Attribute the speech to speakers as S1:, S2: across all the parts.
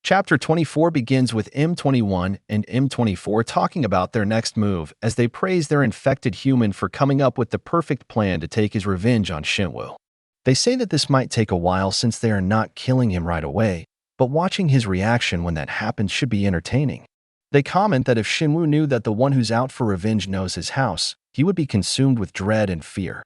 S1: Chapter 24 begins with M21 and M24 talking about their next move as they praise their infected human for coming up with the perfect plan to take his revenge on Shinwoo. They say that this might take a while since they are not killing him right away, but watching his reaction when that happens should be entertaining. They comment that if Shinwoo knew that the one who's out for revenge knows his house, he would be consumed with dread and fear.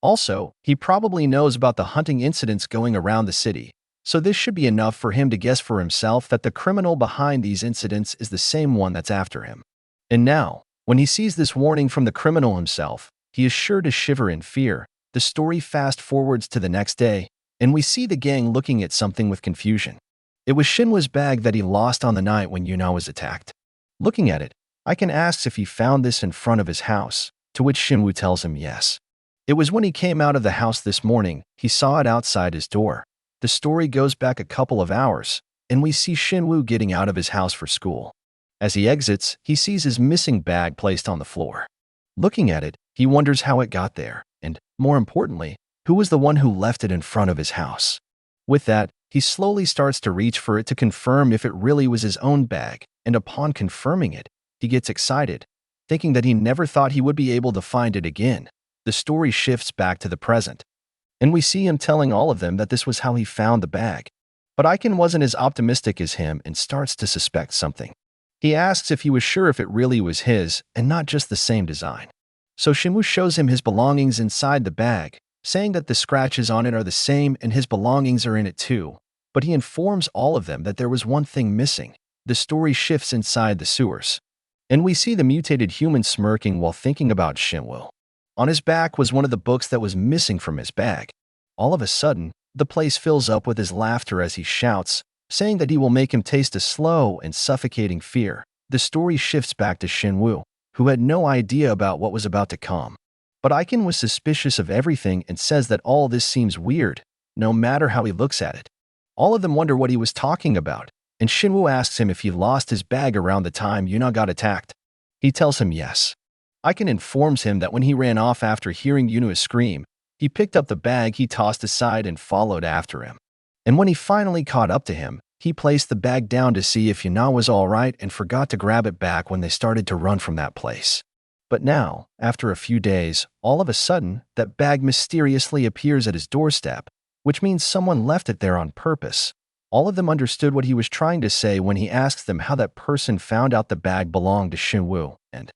S1: Also, he probably knows about the hunting incidents going around the city, so this should be enough for him to guess for himself that the criminal behind these incidents is the same one that's after him. And now, when he sees this warning from the criminal himself, he is sure to shiver in fear. The story fast forwards to the next day, and we see the gang looking at something with confusion. It was Shinwoo's bag that he lost on the night when Yuna was attacked. Looking at it, Aiken asks if he found this in front of his house, to which Shinwoo tells him yes. It was when he came out of the house this morning, he saw it outside his door. The story goes back a couple of hours, and we see Shinwoo getting out of his house for school. As he exits, he sees his missing bag placed on the floor. Looking at it, he wonders how it got there, and, more importantly, who was the one who left it in front of his house. With that, he slowly starts to reach for it to confirm if it really was his own bag, and upon confirming it, he gets excited, thinking that he never thought he would be able to find it again. The story shifts back to the present, and we see him telling all of them that this was how he found the bag. But Aiken wasn't as optimistic as him and starts to suspect something. He asks if he was sure if it really was his and not just the same design. So Shinwoo shows him his belongings inside the bag, saying that the scratches on it are the same and his belongings are in it too. But he informs all of them that there was one thing missing. The story shifts inside the sewers, and we see the mutated human smirking while thinking about Shinwoo. On his back was one of the books that was missing from his bag. All of a sudden, the place fills up with his laughter as he shouts, saying that he will make him taste a slow and suffocating fear. The story shifts back to Shinwoo, who had no idea about what was about to come. But Aiken was suspicious of everything and says that all this seems weird, no matter how he looks at it. All of them wonder what he was talking about, and Shinwoo asks him if he lost his bag around the time Yuna got attacked. He tells him yes. Aiken informs him that when he ran off after hearing Yuna scream, he picked up the bag he tossed aside and followed after him. And when he finally caught up to him, he placed the bag down to see if Yuna was all right and forgot to grab it back when they started to run from that place. But now, after a few days, all of a sudden, that bag mysteriously appears at his doorstep, which means someone left it there on purpose. All of them understood what he was trying to say when he asks them how that person found out the bag belonged to Shinwoo and,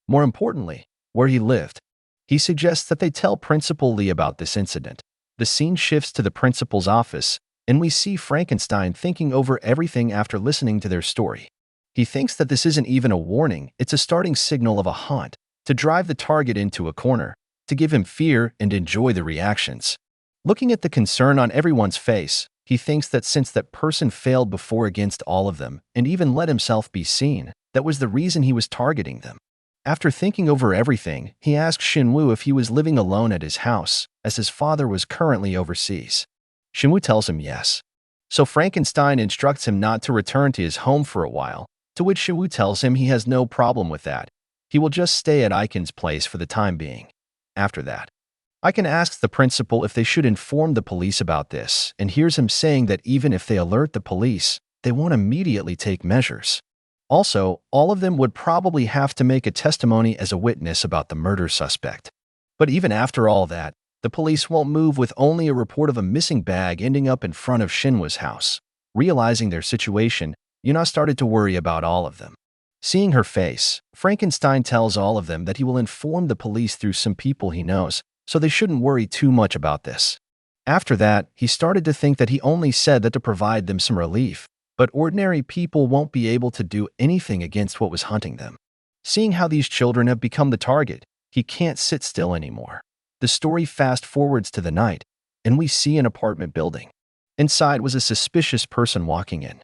S1: more importantly, where he lived. He suggests that they tell Principal Lee about this incident. The scene shifts to the principal's office, and we see Frankenstein thinking over everything after listening to their story. He thinks that this isn't even a warning, it's a starting signal of a haunt, to drive the target into a corner, to give him fear and enjoy the reactions. Looking at the concern on everyone's face, he thinks that since that person failed before against all of them and even let himself be seen, that was the reason he was targeting them. After thinking over everything, he asks Shinwoo if he was living alone at his house, as his father was currently overseas. Shinwoo tells him yes. So Frankenstein instructs him not to return to his home for a while, to which Shinwoo tells him he has no problem with that. He will just stay at Aiken's place for the time being. After that, Aiken asks the principal if they should inform the police about this and hears him saying that even if they alert the police, they won't immediately take measures. Also, all of them would probably have to make a testimony as a witness about the murder suspect. But even after all that, the police won't move with only a report of a missing bag ending up in front of Shinwoo's house. Realizing their situation, Yuna started to worry about all of them. Seeing her face, Frankenstein tells all of them that he will inform the police through some people he knows, so they shouldn't worry too much about this. After that, he started to think that he only said that to provide them some relief, but ordinary people won't be able to do anything against what was hunting them. Seeing how these children have become the target, he can't sit still anymore. The story fast forwards to the night, and we see an apartment building. Inside was a suspicious person walking in.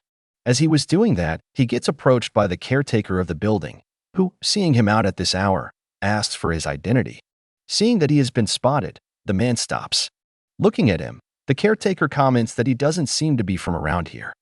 S1: As he was doing that, he gets approached by the caretaker of the building, who, seeing him out at this hour, asks for his identity. Seeing that he has been spotted, the man stops. Looking at him, the caretaker comments that he doesn't seem to be from around here.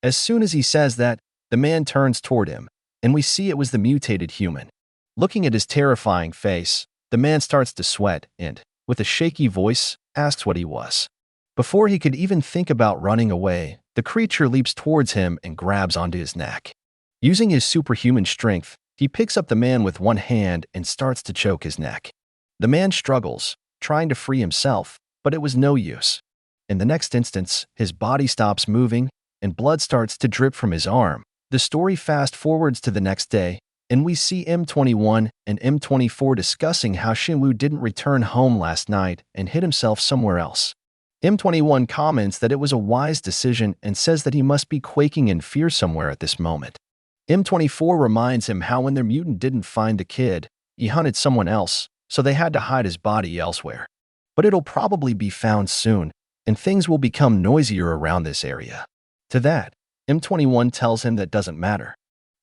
S1: As soon as he says that, the man turns toward him, and we see it was the mutated human. Looking at his terrifying face, the man starts to sweat and, with a shaky voice, asks what he was. Before he could even think about running away, The creature leaps towards him and grabs onto his neck. Using his superhuman strength, he picks up the man with one hand and starts to choke his neck. The man struggles, trying to free himself, but it was no use. In the next instance, his body stops moving and blood starts to drip from his arm. The story fast forwards to the next day, and we see M21 and M24 discussing how Shinwoo didn't return home last night and hid himself somewhere else. M21 comments that it was a wise decision and says that he must be quaking in fear somewhere at this moment. M24 reminds him how when their mutant didn't find the kid, he hunted someone else, so they had to hide his body elsewhere. But it'll probably be found soon, and things will become noisier around this area. To that, M21 tells him that doesn't matter.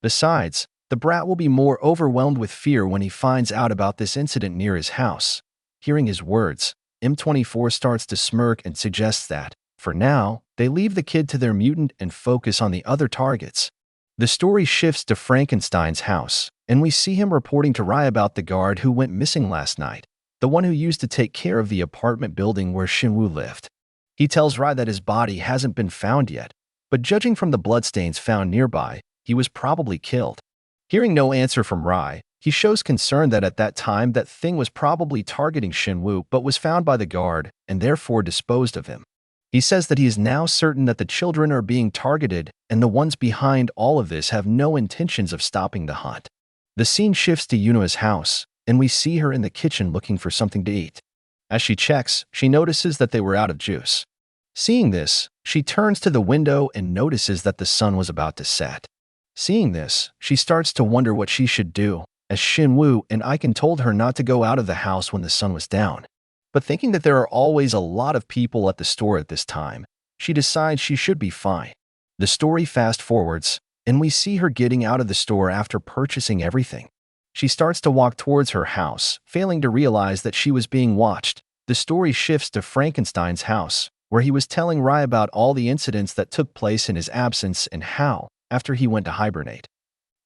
S1: Besides, the brat will be more overwhelmed with fear when he finds out about this incident near his house. Hearing his words, M24 starts to smirk and suggests that, for now, they leave the kid to their mutant and focus on the other targets. The story shifts to Frankenstein's house, and we see him reporting to Rai about the guard who went missing last night, the one who used to take care of the apartment building where Shinwoo lived. He tells Rai that his body hasn't been found yet, but judging from the bloodstains found nearby, he was probably killed. Hearing no answer from Rai, he shows concern that at that time that thing was probably targeting Shinwoo but was found by the guard and therefore disposed of him. He says that he is now certain that the children are being targeted and the ones behind all of this have no intentions of stopping the hunt. The scene shifts to Yuna's house, and we see her in the kitchen looking for something to eat. As she checks, she notices that they were out of juice. Seeing this, she turns to the window and notices that the sun was about to set. Seeing this, she starts to wonder what she should do, as Shinwoo and Aiken told her not to go out of the house when the sun was down. But thinking that there are always a lot of people at the store at this time, she decides she should be fine. The story fast forwards, and we see her getting out of the store after purchasing everything. She starts to walk towards her house, failing to realize that she was being watched. The story shifts to Frankenstein's house, where he was telling Rai about all the incidents that took place in his absence and how, after he went to hibernate,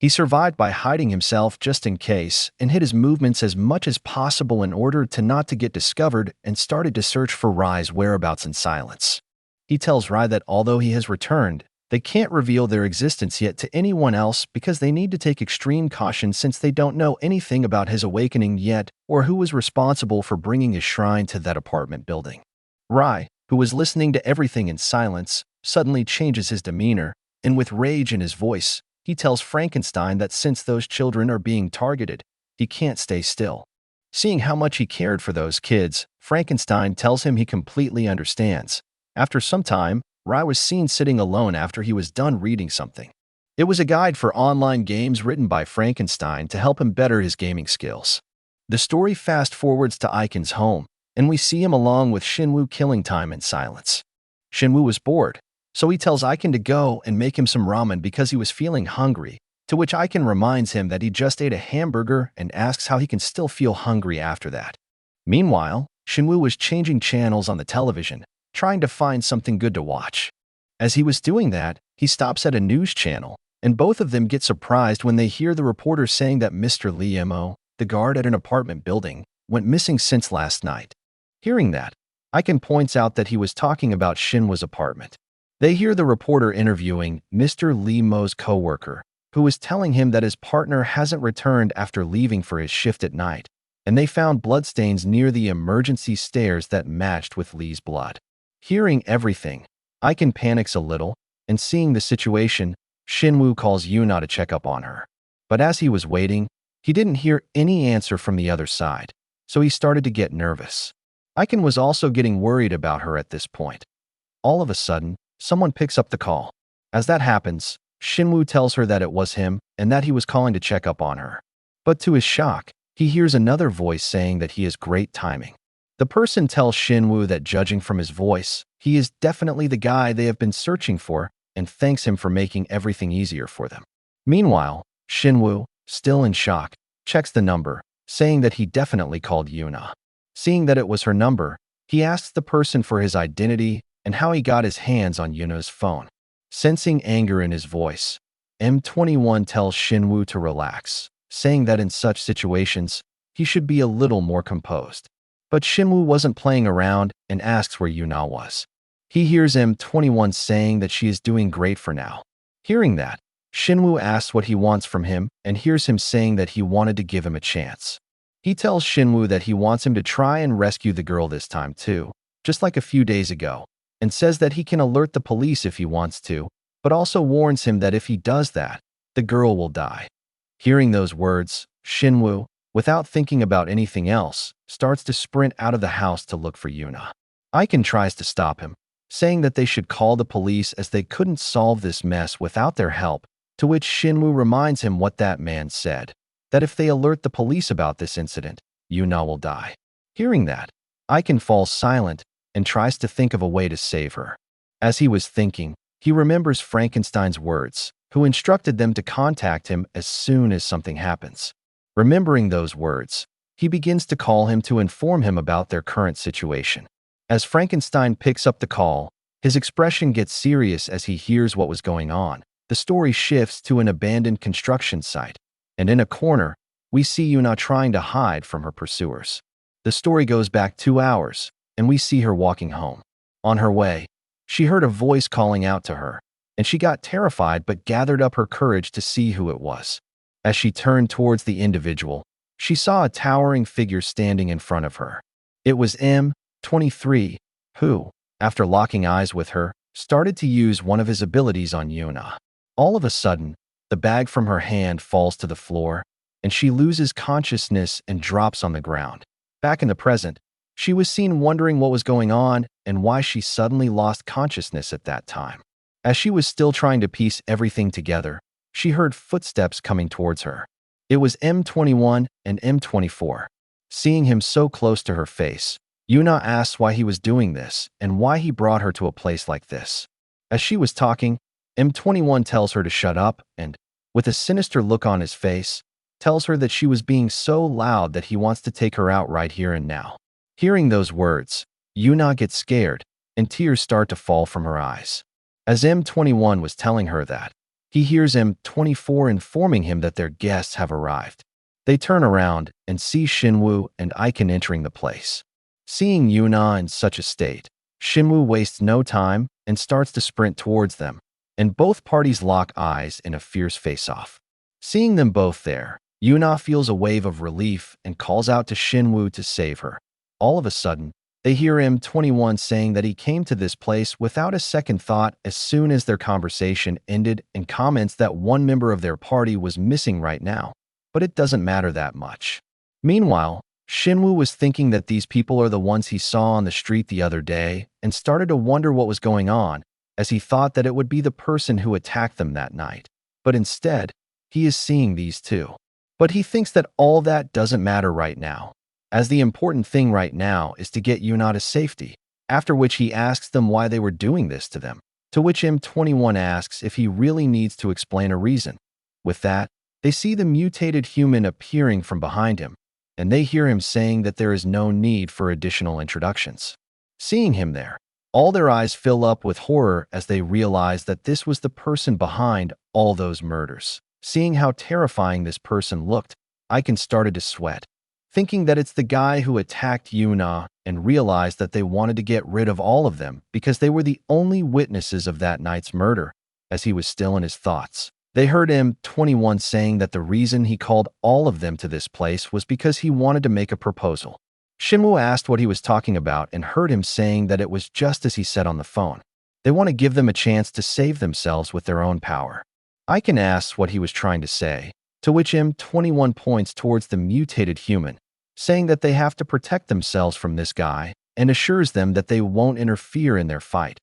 S1: he survived by hiding himself just in case and hid his movements as much as possible in order to not to get discovered and started to search for Rai's whereabouts in silence. He tells Rai that although he has returned, they can't reveal their existence yet to anyone else because they need to take extreme caution since they don't know anything about his awakening yet or who was responsible for bringing his shrine to that apartment building. Rai, who was listening to everything in silence, suddenly changes his demeanor, and with rage in his voice, he tells Frankenstein that since those children are being targeted, he can't stay still. Seeing how much he cared for those kids, Frankenstein tells him he completely understands. After some time, Rai was seen sitting alone after he was done reading something. It was a guide for online games written by Frankenstein to help him better his gaming skills. The story fast forwards to Aiken's home, and we see him along with Shinwoo killing time in silence. Shinwoo was bored, so he tells Aiken to go and make him some ramen because he was feeling hungry, to which Aiken reminds him that he just ate a hamburger and asks how he can still feel hungry after that. Meanwhile, Shinwoo was changing channels on the television, trying to find something good to watch. As he was doing that, he stops at a news channel, and both of them get surprised when they hear the reporter saying that Mr. Lee Mo, the guard at an apartment building, went missing since last night. Hearing that, Aiken points out that he was talking about Shinwoo's apartment. They hear the reporter interviewing Mr. Lee Mo's co-worker, who is telling him that his partner hasn't returned after leaving for his shift at night, and they found bloodstains near the emergency stairs that matched with Lee's blood. Hearing everything, Aiken panics a little, and seeing the situation, Shinwoo calls Yuna to check up on her. But as he was waiting, he didn't hear any answer from the other side, so he started to get nervous. Aiken was also getting worried about her at this point. All of a sudden, someone picks up the call. As that happens, Shinwoo tells her that it was him and that he was calling to check up on her. But to his shock, he hears another voice saying that he has great timing. The person tells Shinwoo that judging from his voice, he is definitely the guy they have been searching for and thanks him for making everything easier for them. Meanwhile, Shinwoo, still in shock, checks the number, saying that he definitely called Yuna. Seeing that it was her number, he asks the person for his identity and how he got his hands on Yuna's phone. Sensing anger in his voice, M21 tells Shinwoo to relax, saying that in such situations, he should be a little more composed. But Shinwoo wasn't playing around and asks where Yuna was. He hears M21 saying that she is doing great for now. Hearing that, Shinwoo asks what he wants from him and hears him saying that he wanted to give him a chance. He tells Shinwoo that he wants him to try and rescue the girl this time too, just like a few days ago, and says that he can alert the police if he wants to, but also warns him that if he does that, the girl will die. Hearing those words, Shinwoo, without thinking about anything else, starts to sprint out of the house to look for Yuna. Aiken tries to stop him, saying that they should call the police as they couldn't solve this mess without their help, to which Shinwoo reminds him what that man said, that if they alert the police about this incident, Yuna will die. Hearing that, Aiken falls silent and tries to think of a way to save her. As he was thinking, he remembers Frankenstein's words, who instructed them to contact him as soon as something happens. Remembering those words, he begins to call him to inform him about their current situation. As Frankenstein picks up the call, his expression gets serious as he hears what was going on. The story shifts to an abandoned construction site, and in a corner, we see Yuna trying to hide from her pursuers. The story goes back 2 hours, and we see her walking home. On her way, she heard a voice calling out to her, and she got terrified but gathered up her courage to see who it was. As she turned towards the individual, she saw a towering figure standing in front of her. It was M23, who, after locking eyes with her, started to use one of his abilities on Yuna. All of a sudden, the bag from her hand falls to the floor, and she loses consciousness and drops on the ground. Back in the present, she was seen wondering what was going on and why she suddenly lost consciousness at that time. As she was still trying to piece everything together, she heard footsteps coming towards her. It was M21 and M24. Seeing him so close to her face, Yuna asks why he was doing this and why he brought her to a place like this. As she was talking, M21 tells her to shut up and, with a sinister look on his face, tells her that she was being so loud that he wants to take her out right here and now. Hearing those words, Yuna gets scared, and tears start to fall from her eyes. As M21 was telling her that, he hears M24 informing him that their guests have arrived. They turn around and see Shinwoo and Aiken entering the place. Seeing Yuna in such a state, Shinwoo wastes no time and starts to sprint towards them, and both parties lock eyes in a fierce face-off. Seeing them both there, Yuna feels a wave of relief and calls out to Shinwoo to save her. All of a sudden, they hear M21 saying that he came to this place without a second thought as soon as their conversation ended and comments that one member of their party was missing right now, but it doesn't matter that much. Meanwhile, Shinwoo was thinking that these people are the ones he saw on the street the other day and started to wonder what was going on, as he thought that it would be the person who attacked them that night. But instead, he is seeing these two. But he thinks that all that doesn't matter right now, as the important thing right now is to get Yuna to safety, after which he asks them why they were doing this to them, to which M21 asks if he really needs to explain a reason. With that, they see the mutated human appearing from behind him, and they hear him saying that there is no need for additional introductions. Seeing him there, all their eyes fill up with horror as they realize that this was the person behind all those murders. Seeing how terrifying this person looked, Aiken started to sweat, thinking that it's the guy who attacked Yuna, and realized that they wanted to get rid of all of them because they were the only witnesses of that night's murder. As he was still in his thoughts, they heard M21 saying that the reason he called all of them to this place was because he wanted to make a proposal. Shinwoo asked what he was talking about and heard him saying that it was just as he said on the phone. They want to give them a chance to save themselves with their own power. Aiken asks what he was trying to say, to which M21 points towards the mutated human, saying that they have to protect themselves from this guy and assures them that they won't interfere in their fight.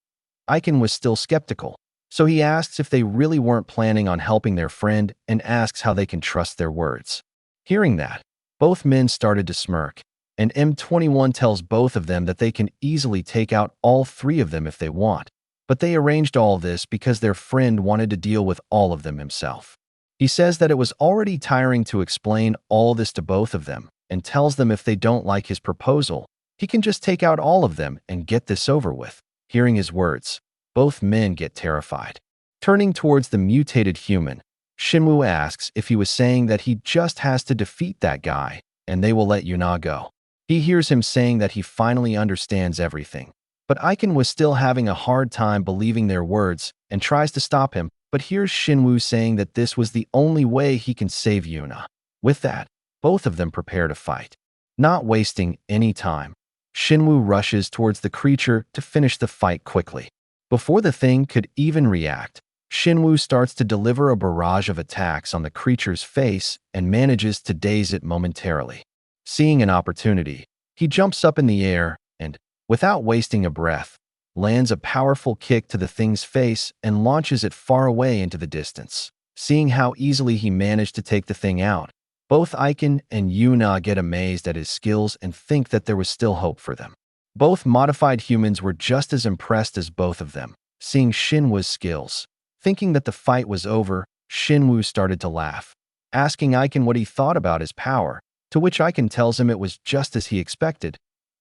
S1: Aiken was still skeptical, so he asks if they really weren't planning on helping their friend and asks how they can trust their words. Hearing that, both men started to smirk, and M21 tells both of them that they can easily take out all three of them if they want, but they arranged all this because their friend wanted to deal with all of them himself. He says that it was already tiring to explain all this to both of them and tells them if they don't like his proposal, he can just take out all of them and get this over with. Hearing his words, both men get terrified. Turning towards the mutated human, Shinwoo asks if he was saying that he just has to defeat that guy and they will let Yuna go. He hears him saying that he finally understands everything, But Aiken was still having a hard time believing their words and tries to stop him, but hears Shinwoo saying that this was the only way he can save Yuna. With that, both of them prepare to fight. Not wasting any time, Shinwoo rushes towards the creature to finish the fight quickly. Before the thing could even react, Shinwoo starts to deliver a barrage of attacks on the creature's face and manages to daze it momentarily. Seeing an opportunity, he jumps up in the air and, without wasting a breath, lands a powerful kick to the thing's face and launches it far away into the distance. Seeing how easily he managed to take the thing out, both Aiken and Yuna get amazed at his skills and think that there was still hope for them. Both modified humans were just as impressed as both of them, seeing Shinwoo's skills. Thinking that the fight was over, Shinwoo started to laugh, asking Aiken what he thought about his power, to which Aiken tells him it was just as he expected.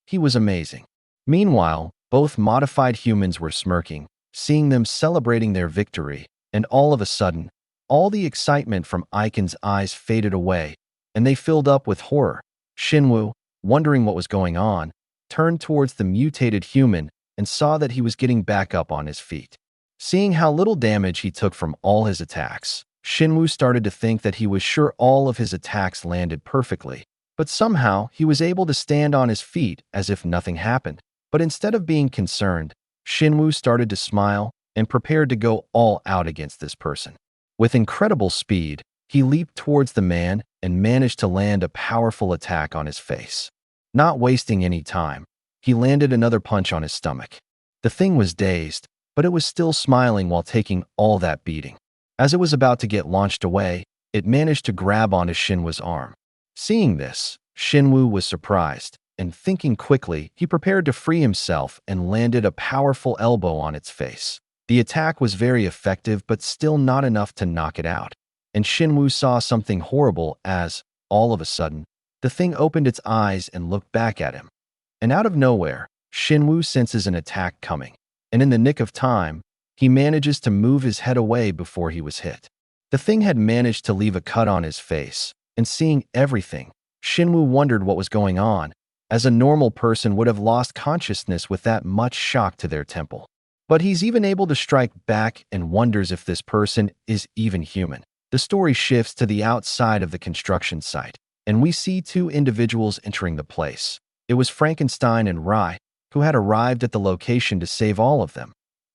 S1: He was amazing. Meanwhile, both modified humans were smirking, seeing them celebrating their victory, and all of a sudden, all the excitement from Aiken's eyes faded away, and they filled up with horror. Shinwoo, wondering what was going on, turned towards the mutated human and saw that he was getting back up on his feet. Seeing how little damage he took from all his attacks, Shinwoo started to think that he was sure all of his attacks landed perfectly, but somehow he was able to stand on his feet as if nothing happened. But instead of being concerned, Shinwoo started to smile and prepared to go all out against this person. With incredible speed, he leaped towards the man and managed to land a powerful attack on his face. Not wasting any time, he landed another punch on his stomach. The thing was dazed, but it was still smiling while taking all that beating. As it was about to get launched away, it managed to grab onto Shinwoo's arm. Seeing this, Shinwoo was surprised, and thinking quickly, he prepared to free himself and landed a powerful elbow on its face. The attack was very effective but still not enough to knock it out, and Shinwoo saw something horrible as, all of a sudden, the thing opened its eyes and looked back at him. And out of nowhere, Shinwoo senses an attack coming, and in the nick of time, he manages to move his head away before he was hit. The thing had managed to leave a cut on his face, and seeing everything, Shinwoo wondered what was going on, as a normal person would have lost consciousness with that much shock to their temple. But he's even able to strike back and wonders if this person is even human. The story shifts to the outside of the construction site, and we see two individuals entering the place. It was Frankenstein and Rai, who had arrived at the location to save all of them.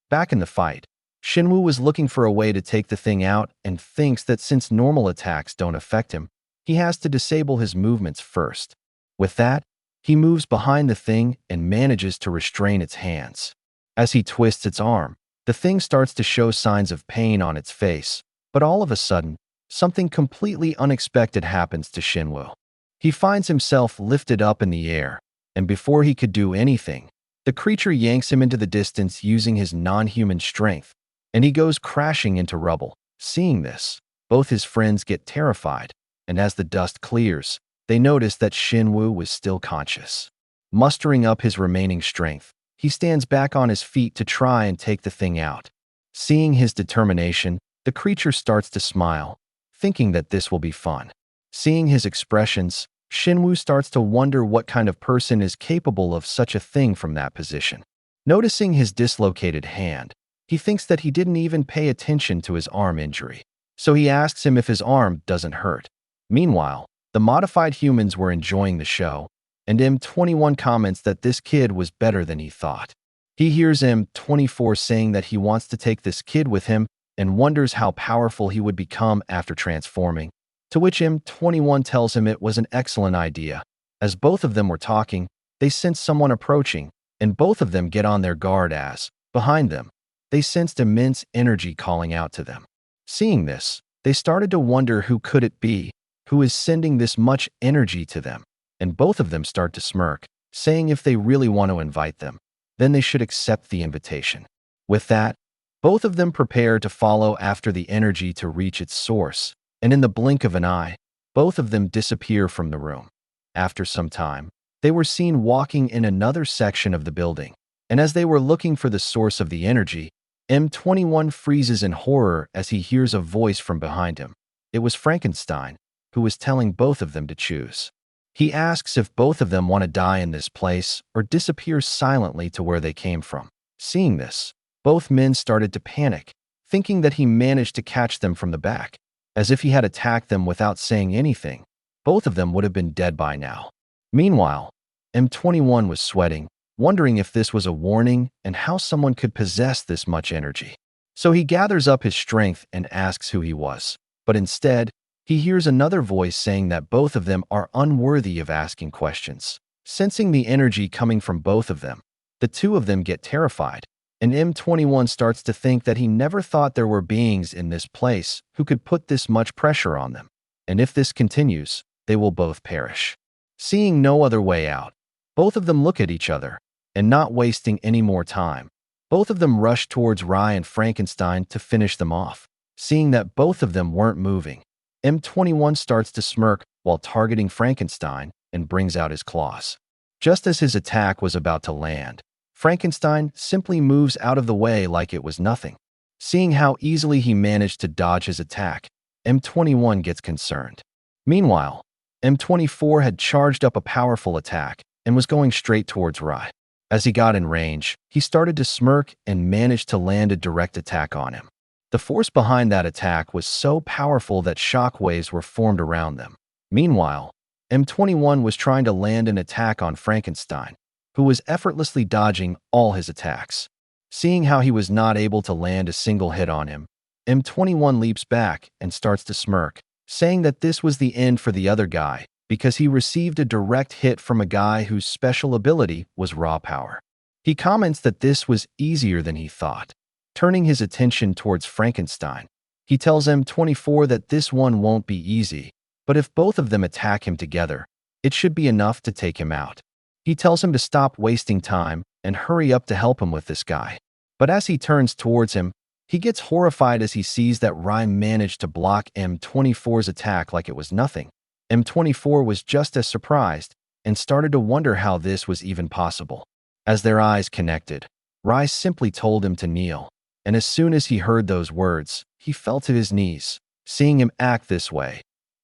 S1: Back in the fight, Shinwoo was looking for a way to take the thing out and thinks that since normal attacks don't affect him, he has to disable his movements first. With that, he moves behind the thing and manages to restrain its hands. As he twists its arm, the thing starts to show signs of pain on its face, but all of a sudden, something completely unexpected happens to Shinwoo. He finds himself lifted up in the air, and before he could do anything, the creature yanks him into the distance using his non-human strength, and he goes crashing into rubble. Seeing this, both his friends get terrified, and as the dust clears, they notice that Shinwoo was still conscious. Mustering up his remaining strength, he stands back on his feet to try and take the thing out. Seeing his determination, the creature starts to smile, thinking that this will be fun. Seeing his expressions, Shinwoo starts to wonder what kind of person is capable of such a thing from that position. Noticing his dislocated hand, he thinks that he didn't even pay attention to his arm injury, so he asks him if his arm doesn't hurt. Meanwhile, the modified humans were enjoying the show, and M21 comments that this kid was better than he thought. He hears M24 saying that he wants to take this kid with him and wonders how powerful he would become after transforming, to which M21 tells him it was an excellent idea. As both of them were talking, they sense someone approaching, and both of them get on their guard as, behind them, they sensed immense energy calling out to them. Seeing this, they started to wonder who could it be, who is sending this much energy to them, and both of them start to smirk, saying if they really want to invite them, then they should accept the invitation. With that, both of them prepare to follow after the energy to reach its source, and in the blink of an eye, both of them disappear from the room. After some time, they were seen walking in another section of the building, and as they were looking for the source of the energy, M21 freezes in horror as he hears a voice from behind him. It was Frankenstein, who was telling both of them to choose. He asks if both of them want to die in this place or disappear silently to where they came from. Seeing this, both men started to panic, thinking that he managed to catch them from the back. As if he had attacked them without saying anything, both of them would have been dead by now. Meanwhile, M21 was sweating, wondering if this was a warning and how someone could possess this much energy. So he gathers up his strength and asks who he was. But instead, he hears another voice saying that both of them are unworthy of asking questions. Sensing the energy coming from both of them, the two of them get terrified, and M21 starts to think that he never thought there were beings in this place who could put this much pressure on them. And if this continues, they will both perish. Seeing no other way out, both of them look at each other, and not wasting any more time, both of them rush towards Rye and Frankenstein to finish them off. Seeing that both of them weren't moving, M21 starts to smirk while targeting Frankenstein and brings out his claws. Just as his attack was about to land, Frankenstein simply moves out of the way like it was nothing. Seeing how easily he managed to dodge his attack, M21 gets concerned. Meanwhile, M24 had charged up a powerful attack and was going straight towards Rye. As he got in range, he started to smirk and managed to land a direct attack on him. The force behind that attack was so powerful that shockwaves were formed around them. Meanwhile, M21 was trying to land an attack on Frankenstein, who was effortlessly dodging all his attacks. Seeing how he was not able to land a single hit on him, M21 leaps back and starts to smirk, saying that this was the end for the other guy because he received a direct hit from a guy whose special ability was raw power. He comments that this was easier than he thought. Turning his attention towards Frankenstein, he tells M24 that this one won't be easy, but if both of them attack him together, it should be enough to take him out. He tells him to stop wasting time and hurry up to help him with this guy. But as he turns towards him, he gets horrified as he sees that Rye managed to block M24's attack like it was nothing. M24 was just as surprised and started to wonder how this was even possible. As their eyes connected, Rye simply told him to kneel, and as soon as he heard those words, he fell to his knees. Seeing him act this way,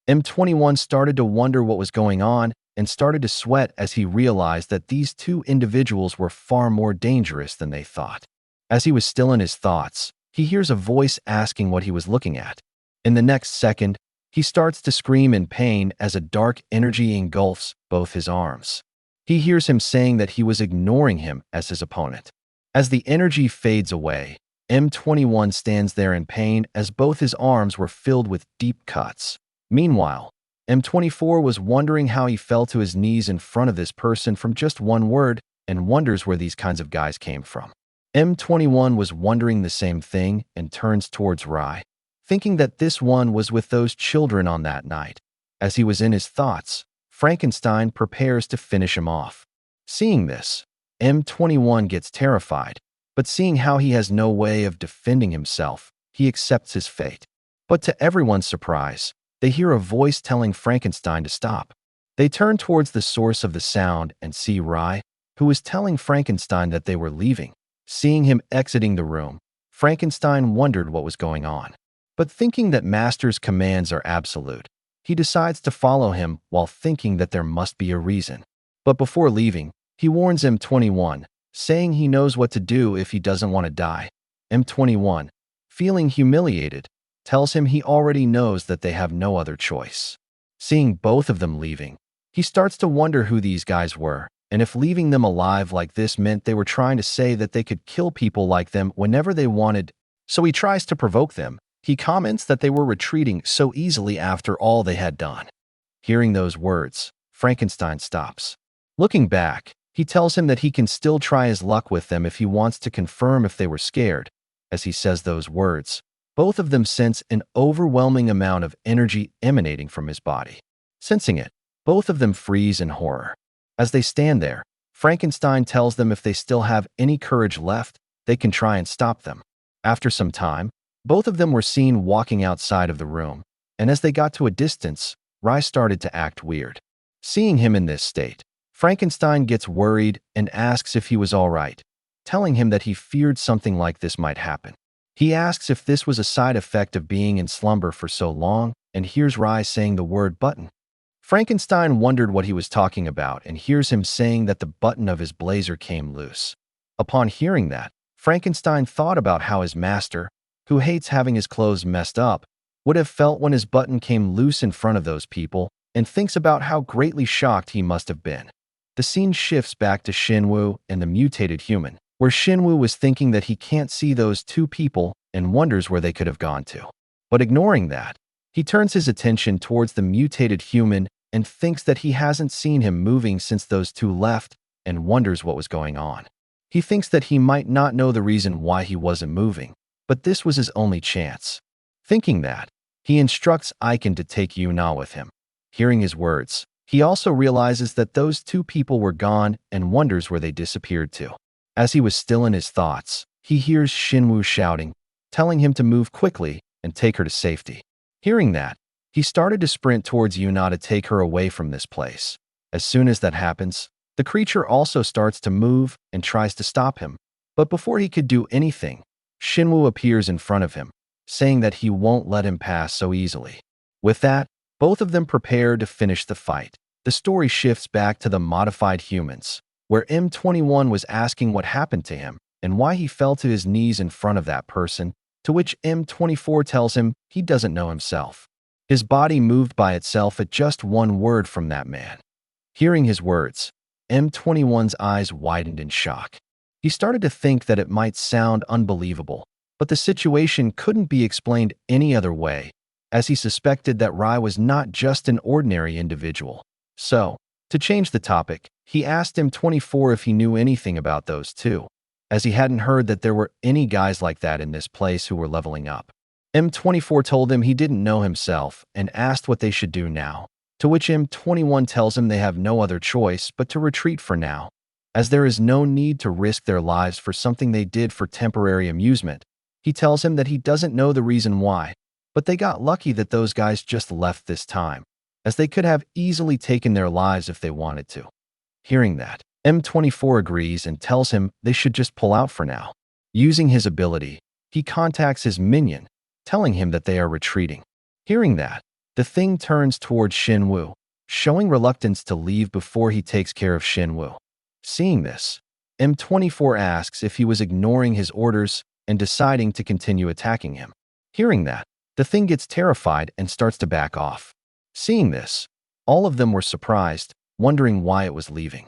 S1: M21 started to wonder what was going on and started to sweat as he realized that these two individuals were far more dangerous than they thought. As he was still in his thoughts, he hears a voice asking what he was looking at. In the next second, he starts to scream in pain as a dark energy engulfs both his arms. He hears him saying that he was ignoring him as his opponent. As the energy fades away, M21 stands there in pain as both his arms were filled with deep cuts. Meanwhile, M24 was wondering how he fell to his knees in front of this person from just one word and wonders where these kinds of guys came from. M21 was wondering the same thing and turns towards Rye, thinking that this one was with those children on that night. As he was in his thoughts, Frankenstein prepares to finish him off. Seeing this, M21 gets terrified, but seeing how he has no way of defending himself, he accepts his fate. But to everyone's surprise, they hear a voice telling Frankenstein to stop. They turn towards the source of the sound and see Rye, who is telling Frankenstein that they were leaving. Seeing him exiting the room, Frankenstein wondered what was going on. But thinking that Master's commands are absolute, he decides to follow him while thinking that there must be a reason. But before leaving, he warns M21, saying he knows what to do if he doesn't want to die. M21, feeling humiliated, tells him he already knows that they have no other choice. Seeing both of them leaving, he starts to wonder who these guys were, and if leaving them alive like this meant they were trying to say that they could kill people like them whenever they wanted. So he tries to provoke them. He comments that they were retreating so easily after all they had done. Hearing those words, Frankenstein stops. Looking back, he tells him that he can still try his luck with them if he wants to confirm if they were scared. As he says those words, both of them sense an overwhelming amount of energy emanating from his body. Sensing it, both of them freeze in horror. As they stand there, Frankenstein tells them if they still have any courage left, they can try and stop them. After some time, both of them were seen walking outside of the room, and as they got to a distance, Rye started to act weird. Seeing him in this state, Frankenstein gets worried and asks if he was all right, telling him that he feared something like this might happen. He asks if this was a side effect of being in slumber for so long and hears Rye saying the word button. Frankenstein wondered what he was talking about and hears him saying that the button of his blazer came loose. Upon hearing that, Frankenstein thought about how his master, who hates having his clothes messed up, would have felt when his button came loose in front of those people, and thinks about how greatly shocked he must have been. The scene shifts back to Shinwoo and the mutated human, where Shinwoo was thinking that he can't see those two people and wonders where they could have gone to. But ignoring that, he turns his attention towards the mutated human and thinks that he hasn't seen him moving since those two left and wonders what was going on. He thinks that he might not know the reason why he wasn't moving, but this was his only chance. Thinking that, he instructs Aiken to take Yuna with him. Hearing his words, he also realizes that those two people were gone and wonders where they disappeared to. As he was still in his thoughts, he hears Shinwoo shouting, telling him to move quickly and take her to safety. Hearing that, he started to sprint towards Yuna to take her away from this place. As soon as that happens, the creature also starts to move and tries to stop him. But before he could do anything, Shinwoo appears in front of him, saying that he won't let him pass so easily. With that, both of them prepare to finish the fight. The story shifts back to the modified humans, where M21 was asking what happened to him and why he fell to his knees in front of that person, to which M24 tells him he doesn't know himself. His body moved by itself at just one word from that man. Hearing his words, M21's eyes widened in shock. He started to think that it might sound unbelievable, but the situation couldn't be explained any other way, as he suspected that Rai was not just an ordinary individual. So, to change the topic, he asked M24 if he knew anything about those two, as he hadn't heard that there were any guys like that in this place who were leveling up. M24 told him he didn't know himself and asked what they should do now, to which M21 tells him they have no other choice but to retreat for now, as there is no need to risk their lives for something they did for temporary amusement. He tells him that he doesn't know the reason why, but they got lucky that those guys just left this time, as they could have easily taken their lives if they wanted to. Hearing that, M24 agrees and tells him they should just pull out for now. Using his ability, he contacts his minion, telling him that they are retreating. Hearing that, the thing turns towards Shinwoo, showing reluctance to leave before he takes care of Shinwoo. Seeing this, M24 asks if he was ignoring his orders and deciding to continue attacking him. Hearing that, the thing gets terrified and starts to back off. Seeing this, all of them were surprised, wondering why it was leaving.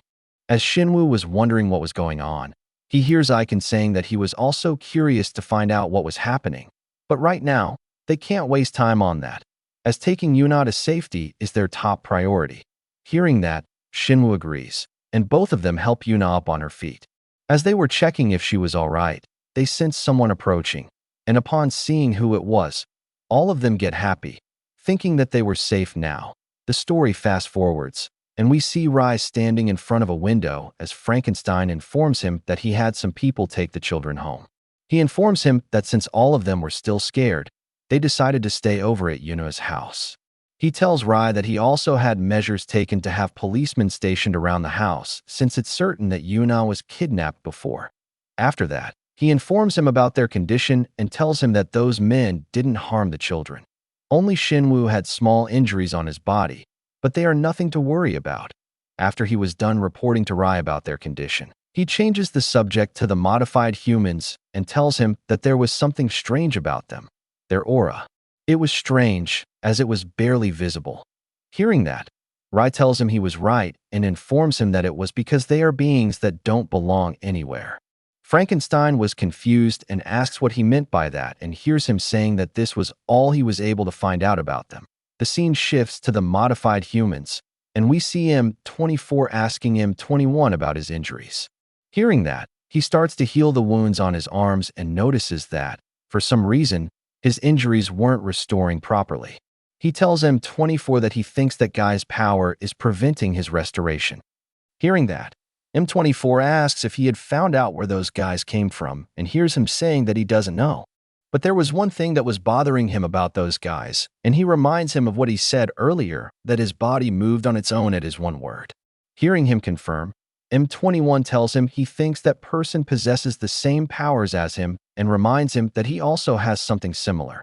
S1: As Shinwoo was wondering what was going on, he hears Aiken saying that he was also curious to find out what was happening. But right now, they can't waste time on that, as taking Yuna to safety is their top priority. Hearing that, Shinwoo agrees, and both of them help Yuna up on her feet. As they were checking if she was all right, they sense someone approaching, and upon seeing who it was, all of them get happy, thinking that they were safe now. The story fast forwards, and we see Rai standing in front of a window as Frankenstein informs him that he had some people take the children home. He informs him that since all of them were still scared, they decided to stay over at Yuna's house. He tells Rai that he also had measures taken to have policemen stationed around the house since it's certain that Yuna was kidnapped before. After that, he informs him about their condition and tells him that those men didn't harm the children. Only Shinwoo had small injuries on his body, but they are nothing to worry about. After he was done reporting to Rai about their condition, he changes the subject to the modified humans and tells him that there was something strange about them, their aura. It was strange, as it was barely visible. Hearing that, Rai tells him he was right and informs him that it was because they are beings that don't belong anywhere. Frankenstein was confused and asks what he meant by that and hears him saying that this was all he was able to find out about them. The scene shifts to the modified humans, and we see M24 asking M21 about his injuries. Hearing that, he starts to heal the wounds on his arms and notices that, for some reason, his injuries weren't restoring properly. He tells M24 that he thinks that Guy's power is preventing his restoration. Hearing that, M24 asks if he had found out where those guys came from and hears him saying that he doesn't know. But there was one thing that was bothering him about those guys, and he reminds him of what he said earlier, that his body moved on its own at his one word. Hearing him confirm, M21 tells him he thinks that person possesses the same powers as him and reminds him that he also has something similar.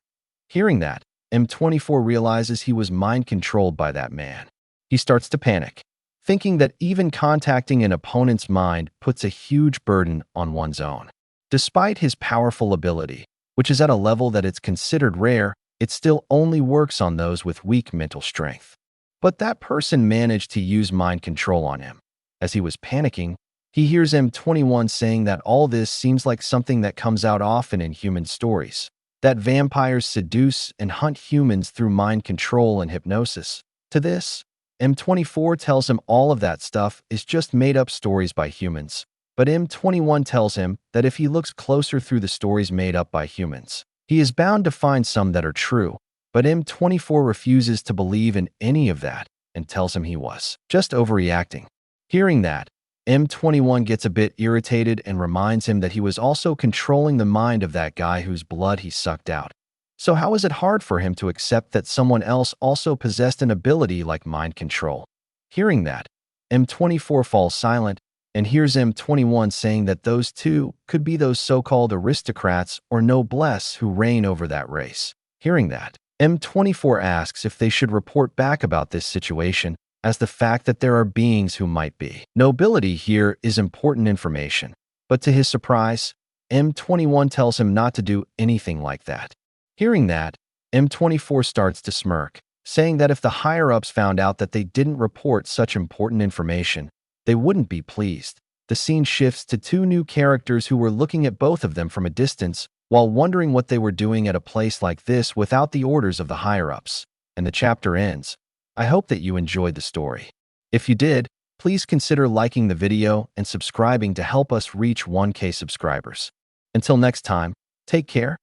S1: Hearing that, M24 realizes he was mind-controlled by that man. He starts to panic, thinking that even contacting an opponent's mind puts a huge burden on one's own. Despite his powerful ability, which is at a level that it's considered rare, it still only works on those with weak mental strength. But that person managed to use mind control on him. As he was panicking, he hears M21 saying that all this seems like something that comes out often in human stories, that vampires seduce and hunt humans through mind control and hypnosis. To this, M24 tells him all of that stuff is just made-up stories by humans. But M21 tells him that if he looks closer through the stories made up by humans, he is bound to find some that are true. But M24 refuses to believe in any of that and tells him he was just overreacting. Hearing that, M21 gets a bit irritated and reminds him that he was also controlling the mind of that guy whose blood he sucked out. So how is it hard for him to accept that someone else also possessed an ability like mind control? Hearing that, M24 falls silent and hears M21 saying that those two could be those so-called aristocrats or noblesse who reign over that race. Hearing that, M24 asks if they should report back about this situation, as the fact that there are beings who might be nobility here is important information. But to his surprise, M21 tells him not to do anything like that. Hearing that, M24 starts to smirk, saying that if the higher-ups found out that they didn't report such important information, they wouldn't be pleased. The scene shifts to two new characters who were looking at both of them from a distance while wondering what they were doing at a place like this without the orders of the higher-ups. And the chapter ends. I hope that you enjoyed the story. If you did, please consider liking the video and subscribing to help us reach 1K subscribers. Until next time, take care.